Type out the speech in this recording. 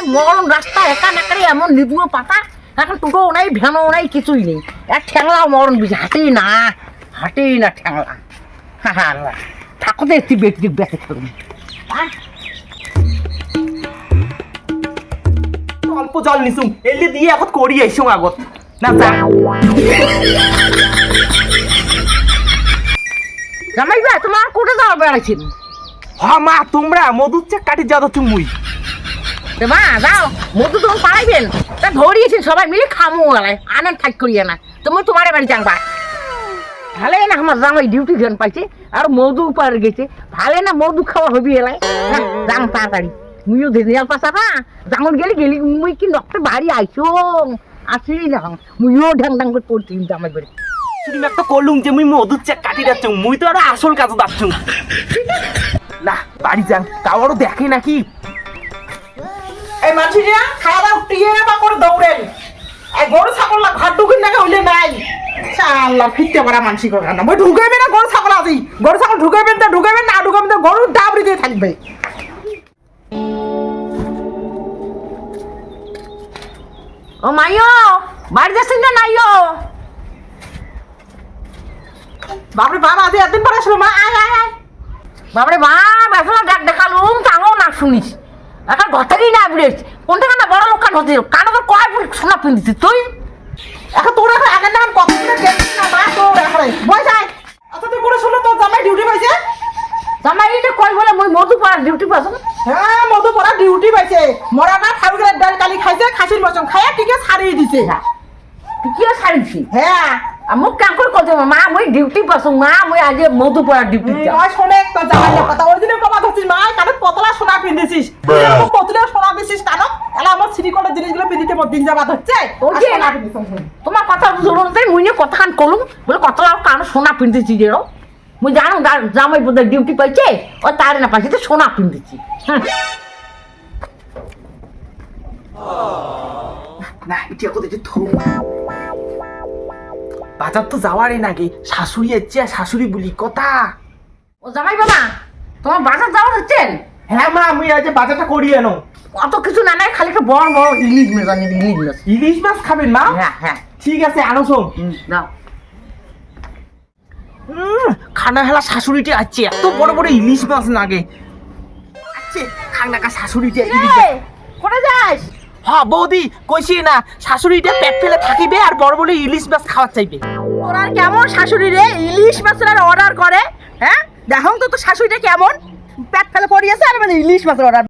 মরণ রাস্তা একা নাকারে এমন নিদুয়ো পাতা এখন টোটো নাই ভ্যানও নাই কিছুই নেই এক ঠ্যাংলা মরণ বিষ হাঁটেই না ঠ্যাংলা হ্যাঁ ঠাকুরদের একটি বেটি বেঁচে থাকুন অল্প জল নিছুম এলি দিয়ে এখন করি আইসুম আগত না যা জামাই ভাই তোমার কোটে যাওয়া বেড়াইছেন হ্যাঁ মা তোমরা মধুর চেক কাটি যাও তো মুই মা যাও মধু তখন পাড়াইবেন তা ধরিয়েছেন সবাই মিলে খামো গেলায় আনেন ঠাক করিয়ে না তুমি তোমার বাড়ি জানবা ভালো না আমার জামাই ডিউটি গান পাইছে আর মধু পার গেছে ভালো না মধু খাওয়া হবি এলাই যাম তাড়াতাড়ি মুইও ধেনিয়াল পাশা না যেমন গেলি মুই কি নকটা বাড়ি আইছো আসলি না মুইও ঢ্যাং করে পড়ছি কিন্তু আমার বাড়ি তুমি একটা কলুম যে মুই মধুর চেক কাটি যাচ্ছ মুই তো আর আসল কাজ যাচ্ছ না বাড়ি যান কাউরও দেখে নাকি এই মানসিরা খাওয়া দাওয়া টিয়ে বা করে দৌড়েন এই গরু ছাগল ঘর ঢুকিন নাকি হইলে নাই আল্লাহ ফিরতে পারা মানসিক না মই ঢুকাইবে না গরু ছাগল আজি গরু ছাগল ঢুকাইবেন তো ঢুকাইবেন না ঢুকাবেন তো গরু ডাবরি দিয়ে থাকবে ও মাইও বাড়ি যাচ্ছেন না নাইও বাপরে বাবা আজ একদিন পরে আসলো মা আয় আয় আয় বাপরে বাপ এখন ডাক দেখালুম তাও না শুনিস এখন ঘরটাকেই না বিড়েছ কোনটা কানা বড় লোক কান হতে কানা তো কয় ফুট সোনা পিন্দিছিস তুই এখন তোর এখন আগের নাম কত দিনের গেছিস না মা তোর এখন বই যায় আচ্ছা তুই করে শুনলো তোর জামাই ডিউটি পাইছে জামাই এটা কই বলে মই মধু পাড়ার ডিউটি পাইছো হ্যাঁ মধু পড়া ডিউটি পাইছে মরা না খাবি গেলে ডাল কালি খাইছে খাসির মচম খাইয়া টিকে ছাড়িয়ে দিছে তুই কি ছাড়িছি হ্যাঁ মোক কাম করে কত মা মই ডিউটি পাইছো মা মই আজ মধু পাড়ার ডিউটি যাও নয় শোনে তোর জামাই কথা ওই দিনে কমা ধরছিস মা কানে পতলা সোনা পিন্দিছিস পতলা সোনা দিছিস কেন এলা আমার সিটি কোটের জিনিসগুলো পিন্দিতে মোর দিন যাবাদ হচ্ছে ওই যে তোমার কথা শুনুন তাই মুই নিয়ে কথা খান কলুম বলে কত কান সোনা পিন্দিছি যে মুই জানো জামাই বোধহয় ডিউটি পাইছে ও তার না পাইছে তো সোনা পিন্দিছি না এটা কোথায় থো বাজার তো যাওয়ারই নাকি শাশুড়ি এসছে শাশুড়ি বলি কথা ও জামাই বাবা তোমার বাজার যাওয়া হচ্ছেন হ্যাঁ মা আমি আজ বাজারটা করিয়ে এনো অত কিছু না নাই খালি একটা বড় বড় ইলিশ মাছ আনি ইলিশ মাছ ইলিশ মাছ খাবেন মা হ্যাঁ ঠিক আছে আনো শোন নাও খানা হেলা শাশুড়িটি আছে এত বড় বড় ইলিশ মাছ নাগে আছে খানাকা শাশুড়িটি কোথায় যাস হ্যাঁ বৌদি কইছি না শাশুড়িটা পেট ফেলে থাকিবে আর বড় বড় ইলিশ মাছ খাওয়ার চাইবে তোর কেমন শাশুড়ি রে ইলিশ মাছের অর্ডার করে হ্যাঁ দেখো তো শাশুড়িটা কেমন পেট ফেলে পড়িয়েছে আর মানে ইলিশ মাছের অর্ডার